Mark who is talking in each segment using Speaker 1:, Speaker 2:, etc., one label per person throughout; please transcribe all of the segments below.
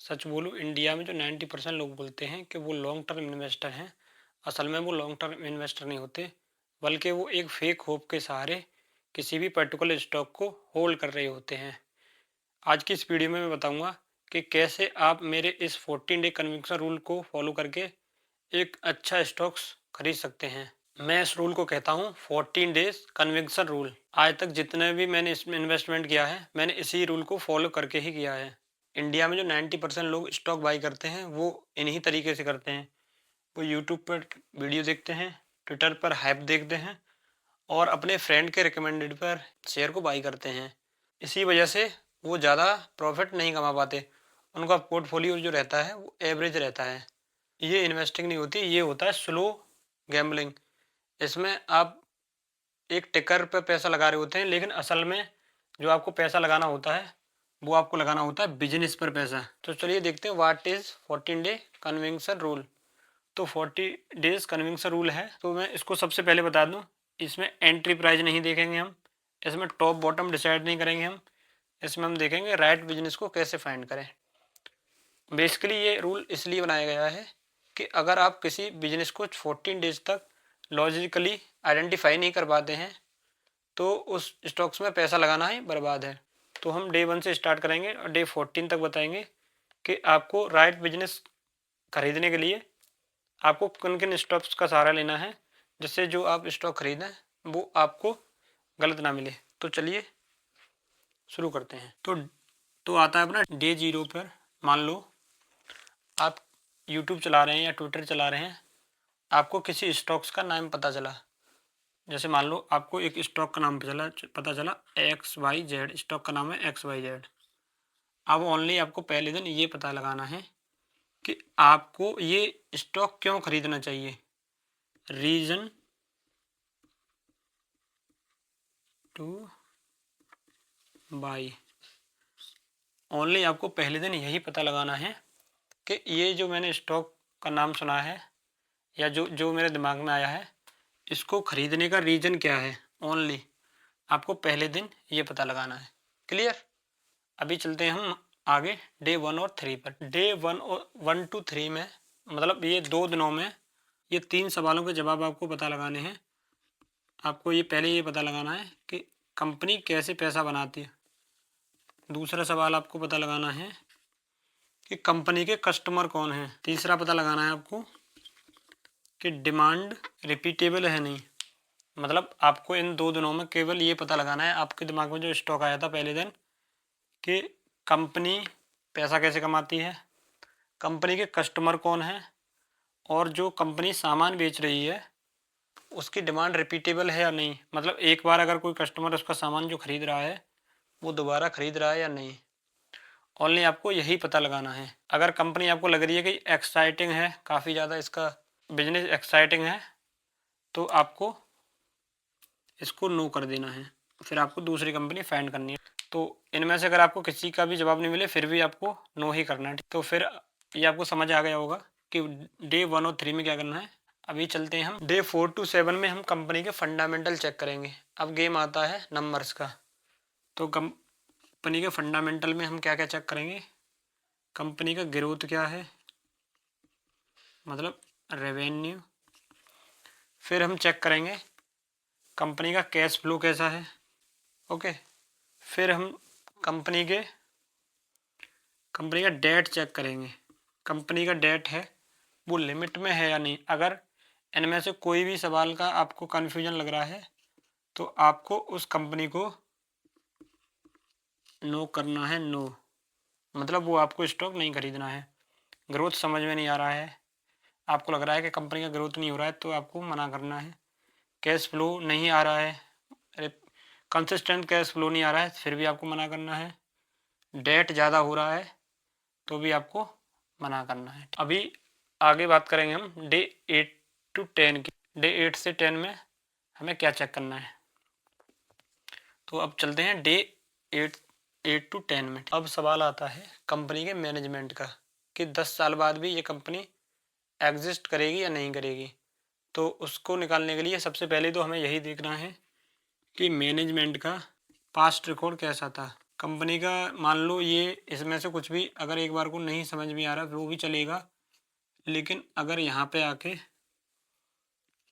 Speaker 1: सच बोलूँ, इंडिया में जो 90% लोग बोलते हैं कि वो लॉन्ग टर्म इन्वेस्टर हैं, असल में वो लॉन्ग टर्म इन्वेस्टर नहीं होते, बल्कि वो एक फेक होप के सहारे किसी भी पर्टिकुलर स्टॉक को होल्ड कर रहे होते हैं। आज की इस वीडियो में मैं बताऊंगा कि कैसे आप मेरे इस 14 डे कन्विक्शन रूल को फॉलो करके एक अच्छा स्टॉक्स खरीद सकते हैं। मैं इस रूल को कहता हूँ 14 डेज कन्विक्शन रूल। आज तक जितने भी मैंने इसमें इन्वेस्टमेंट किया है, मैंने इसी रूल को फॉलो करके ही किया है। इंडिया में जो 90% लोग स्टॉक बाई करते हैं वो इन्हीं तरीके से करते हैं। वो यूट्यूब पर वीडियो देखते हैं, ट्विटर पर हाइप देखते हैं और अपने फ्रेंड के रिकमेंडेड पर शेयर को बाई करते हैं। इसी वजह से वो ज़्यादा प्रॉफिट नहीं कमा पाते। उनका पोर्टफोलियो जो रहता है वो एवरेज रहता है। ये इन्वेस्टिंग नहीं होती, ये होता है स्लो गैम्बलिंग। इसमें आप एक टिकर पे पैसा लगा रहे होते हैं, लेकिन असल में जो आपको पैसा लगाना होता है वो आपको लगाना होता है बिजनेस पर पैसा। तो चलिए देखते हैं what is 14 day conviction rule. तो 40 डेज कन्विक्शन रूल है, तो मैं इसको सबसे पहले बता दूं, इसमें एंट्री प्राइस नहीं देखेंगे हम, इसमें टॉप बॉटम डिसाइड नहीं करेंगे हम, इसमें हम देखेंगे राइट बिजनेस को कैसे फाइंड करें। बेसिकली ये रूल इसलिए बनाया गया है कि अगर आप किसी बिजनेस को 14 डेज तक लॉजिकली आइडेंटिफाई नहीं कर पाते हैं तो उस स्टॉक्स में पैसा लगाना ही बर्बाद है। तो हम डे 1 से स्टार्ट करेंगे और डे 14 तक बताएंगे कि आपको राइट बिजनेस खरीदने के लिए आपको किन किन स्टॉक्स का सहारा लेना है, जिससे जो आप स्टॉक खरीदें वो आपको गलत ना मिले। तो चलिए शुरू करते हैं। तो आता है अपना डे 0 पर। मान लो आप यूट्यूब चला रहे हैं या ट्विटर चला रहे हैं, आपको किसी स्टॉक्स का नाम पता चला। जैसे मान लो आपको एक स्टॉक का नाम पता चला XYZ, स्टॉक का नाम है XYZ। अब ओनली आपको पहले दिन ये पता लगाना है कि आपको ये स्टॉक क्यों खरीदना चाहिए। Reason two by. ओनली आपको पहले दिन यही पता लगाना है कि ये जो मैंने स्टॉक का नाम सुना है या जो जो मेरे दिमाग में आया है, इसको खरीदने का रीजन क्या है। ओनली आपको पहले दिन ये पता लगाना है। क्लियर। अभी चलते हैं हम आगे डे 1 और 3 पर। डे 1 और 1 to 3 में, मतलब ये 2 दिनों में, ये 3 सवालों के जवाब आपको पता लगाने हैं। आपको ये पहले ये पता लगाना है कि कंपनी कैसे पैसा बनाती है। दूसरा सवाल आपको पता लगाना है कि कंपनी के कस्टमर कौन हैं। तीसरा पता लगाना है आपको कि डिमांड रिपीटेबल है नहीं। मतलब आपको इन 2 दिनों में केवल ये पता लगाना है, आपके दिमाग में जो स्टॉक आया था पहले दिन, कि कंपनी पैसा कैसे कमाती है, कंपनी के कस्टमर कौन है, और जो कंपनी सामान बेच रही है उसकी डिमांड रिपीटेबल है या नहीं। मतलब एक बार अगर कोई कस्टमर उसका सामान जो खरीद रहा है वो दोबारा खरीद रहा है या नहीं। ओनली आपको यही पता लगाना है। अगर कंपनी आपको लग रही है कि एक्साइटिंग है, काफ़ी ज़्यादा इसका बिजनेस एक्साइटिंग है, तो आपको इसको नो कर देना है। फिर आपको दूसरी कंपनी फाइंड करनी है। तो इनमें से अगर आपको किसी का भी जवाब नहीं मिले फिर भी आपको नो ही करना है। तो फिर ये आपको समझ आ गया होगा कि डे 1 और 3 में क्या करना है। अभी चलते हैं हम डे 4 to 7 में। हम कंपनी के फंडामेंटल चेक करेंगे। अब गेम आता है नंबर्स का। तो कंपनी के फंडामेंटल में हम क्या क्या चेक करेंगे। कंपनी का ग्रोथ क्या है, मतलब रेवेन्यू। फिर हम चेक करेंगे कंपनी का कैश फ्लो कैसा है। ओके। फिर हम कंपनी का डेट चेक करेंगे। कंपनी का डेट है वो लिमिट में है या नहीं। अगर इनमें से कोई भी सवाल का आपको कन्फ्यूजन लग रहा है तो आपको उस कंपनी को नो करना है। नो मतलब वो आपको स्टॉक नहीं खरीदना है। ग्रोथ समझ में नहीं आ रहा है, आपको लग रहा है कि कंपनी का ग्रोथ नहीं हो रहा है, तो आपको मना करना है। कैश फ्लो नहीं आ रहा है, अरे कंसिस्टेंट कैश फ्लो नहीं आ रहा है, फिर भी आपको मना करना है। डेट ज़्यादा हो रहा है तो भी आपको मना करना है। अभी आगे बात करेंगे हम डे 8 to 10 की। डे 8 से 10 में हमें क्या चेक करना है। तो अब चलते हैं डे 8 to 10 में। अब सवाल आता है कंपनी के मैनेजमेंट का कि 10 साल बाद भी ये कंपनी एग्जिस्ट करेगी या नहीं करेगी। तो उसको निकालने के लिए सबसे पहले तो हमें यही देखना है कि मैनेजमेंट का पास्ट रिकॉर्ड कैसा था। कंपनी का मान लो ये इसमें से कुछ भी अगर एक बार को नहीं समझ में आ रहा वो भी चलेगा, लेकिन अगर यहाँ पे आके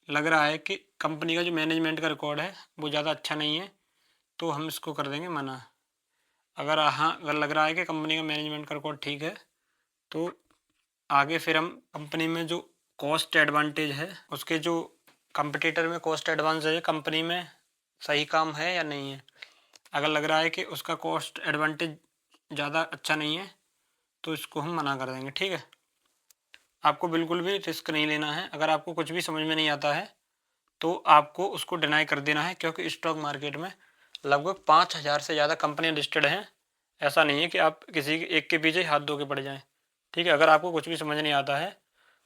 Speaker 1: लग रहा है कि कंपनी का जो मैनेजमेंट का रिकॉर्ड है वो ज़्यादा अच्छा नहीं है, तो हम इसको कर देंगे मना। अगर लग रहा है कि कंपनी का मैनेजमेंट का रिकॉर्ड ठीक है, तो आगे फिर हम कंपनी में जो कॉस्ट एडवांटेज है, उसके जो कंपटीटर में कॉस्ट एडवांटेज है कंपनी में सही काम है या नहीं है। अगर लग रहा है कि उसका कॉस्ट एडवांटेज ज़्यादा अच्छा नहीं है, तो इसको हम मना कर देंगे। ठीक है, आपको बिल्कुल भी रिस्क नहीं लेना है। अगर आपको कुछ भी समझ में नहीं आता है तो आपको उसको डिनाई कर देना है, क्योंकि स्टॉक मार्केट में लगभग 5,000 से ज़्यादा कंपनियां लिस्टेड हैं। ऐसा नहीं है कि आप किसी एक के पीछे हाथ धो के पड़ जाएं। ठीक है, अगर आपको कुछ भी समझ नहीं आता है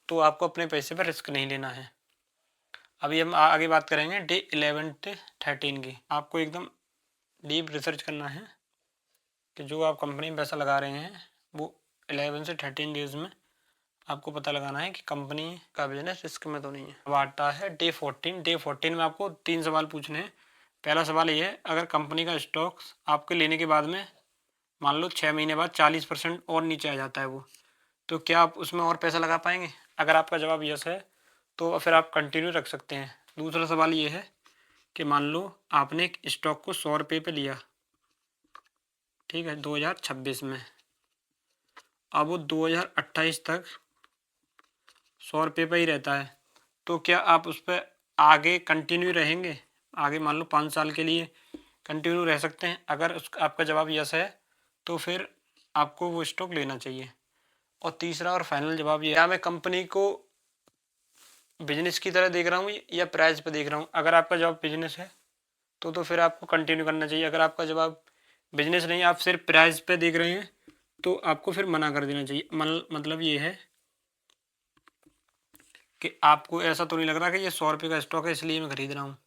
Speaker 1: तो आपको अपने पैसे पर रिस्क नहीं लेना है। अभी हम आगे बात करेंगे डे 11 से 13 की। आपको एकदम डीप रिसर्च करना है कि जो आप कंपनी में पैसा लगा रहे हैं वो 11 से 13 डेज में आपको पता लगाना है कि कंपनी का बिजनेस रिस्क में तो नहीं है। अब आता है डे 14। डे 14 में आपको 3 सवाल पूछने हैं। पहला सवाल ये है, अगर कंपनी का स्टॉक आपके लेने के बाद में मान लो 6 महीने बाद 40% और नीचे आ जाता है वो, तो क्या आप उसमें और पैसा लगा पाएंगे? अगर आपका जवाब यस है तो फिर आप कंटिन्यू रख सकते हैं। दूसरा सवाल ये है कि मान लो आपने एक स्टॉक को 100 रुपये पे लिया, ठीक है, 2026 में। अब वो 2028 तक 100 रुपये पे ही रहता है, तो क्या आप उस पर आगे कंटिन्यू रहेंगे? आगे मान लो 5 साल के लिए कंटिन्यू रह सकते हैं। अगर उस आपका जवाब यस है तो फिर आपको वो स्टॉक लेना चाहिए। और तीसरा और फाइनल जवाब ये, क्या मैं कंपनी को बिजनेस की तरह देख रहा हूँ या प्राइस पे देख रहा हूँ? अगर आपका जवाब बिजनेस है तो फिर आपको कंटिन्यू करना चाहिए। अगर आपका जवाब बिजनेस नहीं, आप सिर्फ प्राइस पे देख रहे हैं, तो आपको फिर मना कर देना चाहिए। मतलब ये है कि आपको ऐसा तो नहीं लग रहा कि ये 100 रुपये का स्टॉक है इसलिए मैं खरीद रहा हूँ।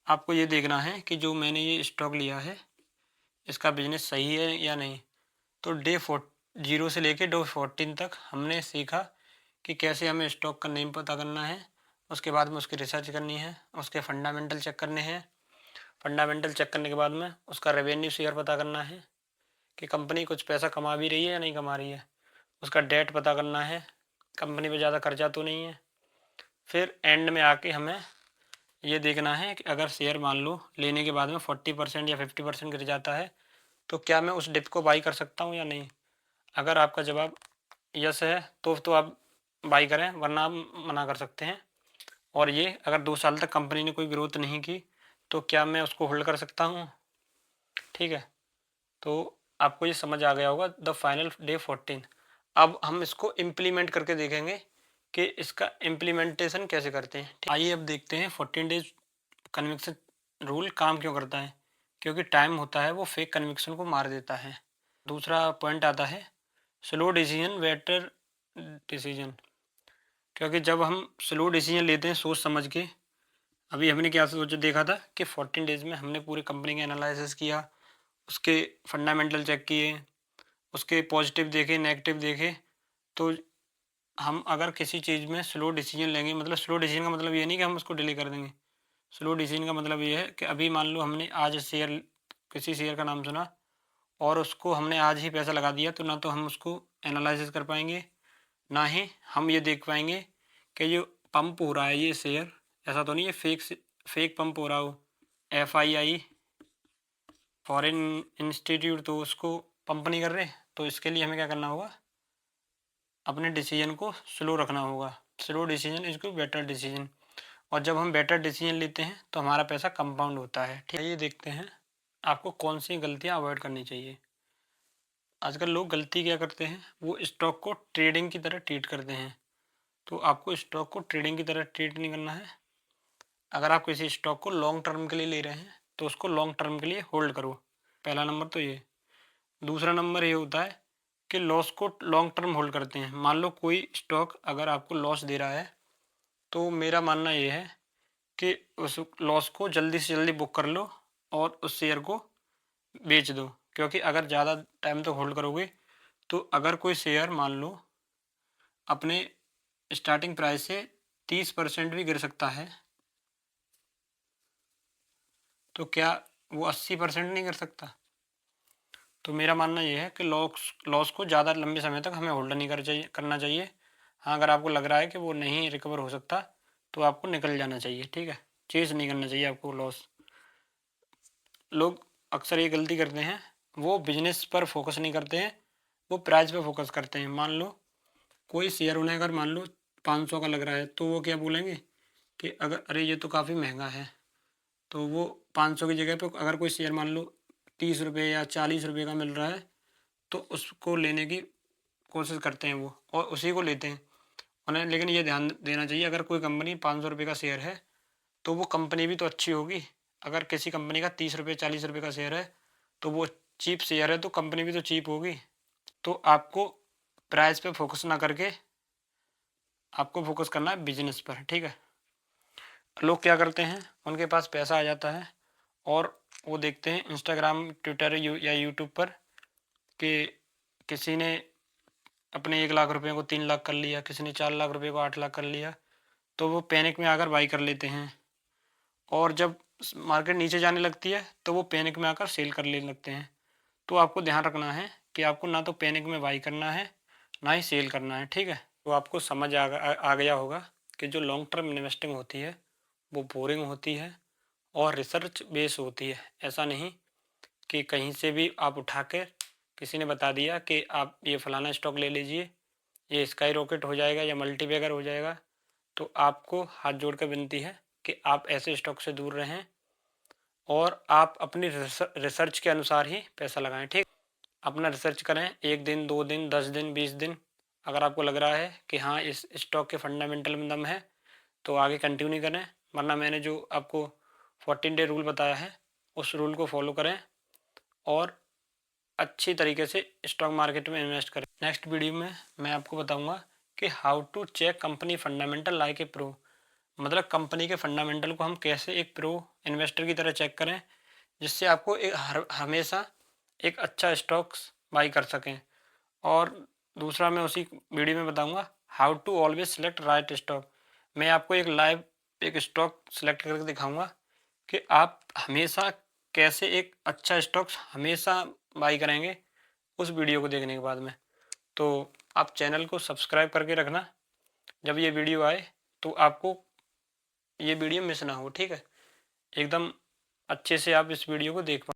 Speaker 1: आपको ये देखना है कि जो मैंने ये स्टॉक लिया है इसका बिजनेस सही है या नहीं। तो जीरो से लेके डे 14 तक हमने सीखा कि कैसे हमें स्टॉक का नेम पता करना है, उसके बाद में उसकी रिसर्च करनी है, उसके फंडामेंटल चेक करने हैं। फंडामेंटल चेक करने के बाद में उसका रेवेन्यू शेयर पता करना है कि कंपनी कुछ पैसा कमा भी रही है या नहीं कमा रही है। उसका डेट पता करना है, कंपनी पे ज़्यादा कर्जा तो नहीं है। फिर एंड में आके हमें ये देखना है कि अगर शेयर मान लो लेने के बाद में 40% या 50% गिर जाता है, तो क्या मैं उस डिप को बाई कर सकता हूँ या नहीं। अगर आपका जवाब यस है तो आप बाई करें, वरना आप मना कर सकते हैं। और ये अगर 2 साल तक कंपनी ने कोई ग्रोथ नहीं की तो क्या मैं उसको होल्ड कर सकता हूँ? ठीक है, तो आपको ये समझ आ गया होगा द फाइनल डे 14। अब हम इसको इम्प्लीमेंट करके देखेंगे कि इसका इम्प्लीमेंटेशन कैसे करते हैं। आइए अब देखते हैं 14 डेज कन्विक्शन रूल काम क्यों करता है। क्योंकि टाइम होता है वो फेक कन्विक्शन को मार देता है। दूसरा पॉइंट आता है स्लो डिसीजन बेटर डिसीजन। क्योंकि जब हम स्लो डिसीजन लेते हैं सोच समझ के, अभी हमने क्या सोच देखा था कि 14 डेज में हमने पूरी कंपनी का एनालिसिस किया, उसके फंडामेंटल चेक किए, उसके पॉजिटिव देखे नेगेटिव देखे। तो हम अगर किसी चीज़ में स्लो डिसीजन लेंगे, मतलब स्लो डिसीजन का मतलब ये नहीं कि हम उसको डिले कर देंगे। स्लो डिसीजन का मतलब ये है कि अभी मान लो हमने आज किसी शेयर का नाम सुना और उसको हमने आज ही पैसा लगा दिया, तो ना तो हम उसको एनालिसिस कर पाएंगे, ना ही हम ये देख पाएंगे कि जो पंप हो रहा है ये शेयर, ऐसा तो नहीं है फेक पंप हो रहा हो, FII फॉरेन इंस्टीट्यूट तो उसको पंप नहीं कर रहे। तो इसके लिए हमें क्या करना होगा, अपने डिसीजन को स्लो रखना होगा। Slow decision is to better decision. और जब हम बेटर डिसीजन लेते हैं तो हमारा पैसा कंपाउंड होता है। ठीक है, ये देखते हैं आपको कौन सी गलतियां अवॉइड करनी चाहिए। आजकल लोग गलती क्या करते हैं, वो स्टॉक को ट्रेडिंग की तरह ट्रीट करते हैं। तो आपको स्टॉक को ट्रेडिंग की तरह ट्रीट नहीं करना है। अगर आप किसी स्टॉक को लॉन्ग टर्म के लिए ले रहे हैं तो उसको लॉन्ग टर्म के लिए होल्ड करो। पहला नंबर तो ये। दूसरा नंबर ये होता है कि लॉस को लॉन्ग टर्म होल्ड करते हैं। मान लो कोई स्टॉक अगर आपको लॉस दे रहा है, तो मेरा मानना ये है कि उस लॉस को जल्दी से जल्दी बुक कर लो और उस शेयर को बेच दो। क्योंकि अगर ज़्यादा टाइम तक होल्ड करोगे तो अगर कोई शेयर मान लो अपने स्टार्टिंग प्राइस से 30% भी गिर सकता है, तो क्या वो 80% नहीं कर सकता? तो मेरा मानना ये है कि लॉस लॉस को ज़्यादा लंबे समय तक हमें होल्ड नहीं करना चाहिए। हाँ, अगर आपको लग रहा है कि वो नहीं रिकवर हो सकता तो आपको निकल जाना चाहिए, ठीक है। चेज़ नहीं करना चाहिए आपको लॉस। लोग अक्सर ये गलती करते हैं, वो बिजनेस पर फोकस नहीं करते हैं, वो प्राइस पे फोकस करते हैं। मान लो कोई शेयर उन्हें अगर मान लो 500 का लग रहा है, तो वो क्या बोलेंगे कि अगर अरे ये तो काफ़ी महंगा है, तो वो 500 की जगह पे अगर कोई शेयर मान लो 30 रुपये या 40 रुपये का मिल रहा है, तो उसको लेने की कोशिश करते हैं वो, और उसी को लेते हैं। उन्हें लेकिन ये ध्यान देना चाहिए, अगर कोई कंपनी 500 रुपये का शेयर है तो वो कंपनी भी तो अच्छी होगी। अगर किसी कंपनी का 30 रुपये 40 रुपये का शेयर है तो वो चीप शेयर है, तो कंपनी भी तो चीप होगी। तो आपको प्राइस पे फोकस ना करके आपको फोकस करना है बिजनेस पर, ठीक है। लोग क्या करते हैं, उनके पास पैसा आ जाता है और वो देखते हैं इंस्टाग्राम ट्विटर या यूट्यूब पर कि किसी ने अपने 1 लाख रुपए को 3 लाख कर लिया, किसी ने 4 लाख रुपए को 8 लाख कर लिया, तो वो पैनिक में आकर बाई कर लेते हैं। और जब मार्केट नीचे जाने लगती है तो वो पैनिक में आकर सेल कर लेने लगते हैं। तो आपको ध्यान रखना है कि आपको ना तो पैनिक में बाई करना है, ना ही सेल करना है, ठीक है। तो आपको समझ आ गया होगा कि जो लॉन्ग टर्म इन्वेस्टिंग होती है वो बोरिंग होती है और रिसर्च बेस होती है। ऐसा नहीं कि कहीं से भी आप उठा के किसी ने बता दिया कि आप ये फलाना स्टॉक ले लीजिए, ये स्काई रॉकेट हो जाएगा या मल्टीबैगर हो जाएगा। तो आपको हाथ जोड़ कर विनती है कि आप ऐसे स्टॉक से दूर रहें और आप अपनी रिसर्च के अनुसार ही पैसा लगाएं, ठीक। अपना रिसर्च करें, 1 दिन 2 दिन 10 दिन 20 दिन। अगर आपको लग रहा है कि हाँ इस स्टॉक के फंडामेंटल में दम है तो आगे कंटिन्यू करें, वरना मैंने जो आपको 14 डे रूल बताया है उस रूल को फॉलो करें और अच्छी तरीके से स्टॉक मार्केट में इन्वेस्ट करें। नेक्स्ट वीडियो में मैं आपको बताऊंगा कि how to check company fundamental like a pro, मतलब कंपनी के फंडामेंटल को हम कैसे एक प्रो इन्वेस्टर की तरह चेक करें, जिससे आपको हमेशा एक अच्छा स्टॉक्स बाई कर सकें। और दूसरा मैं उसी वीडियो में बताऊंगा how to always select right stock. मैं आपको एक लाइव एक स्टॉक सेलेक्ट करके दिखाऊंगा कि आप हमेशा कैसे एक अच्छा स्टॉक्स हमेशा बाई करेंगे उस वीडियो को देखने के बाद में। तो आप चैनल को सब्सक्राइब करके रखना, जब ये वीडियो आए तो आपको ये वीडियो मिस ना हो, ठीक है। एकदम अच्छे से आप इस वीडियो को देख पाएँ।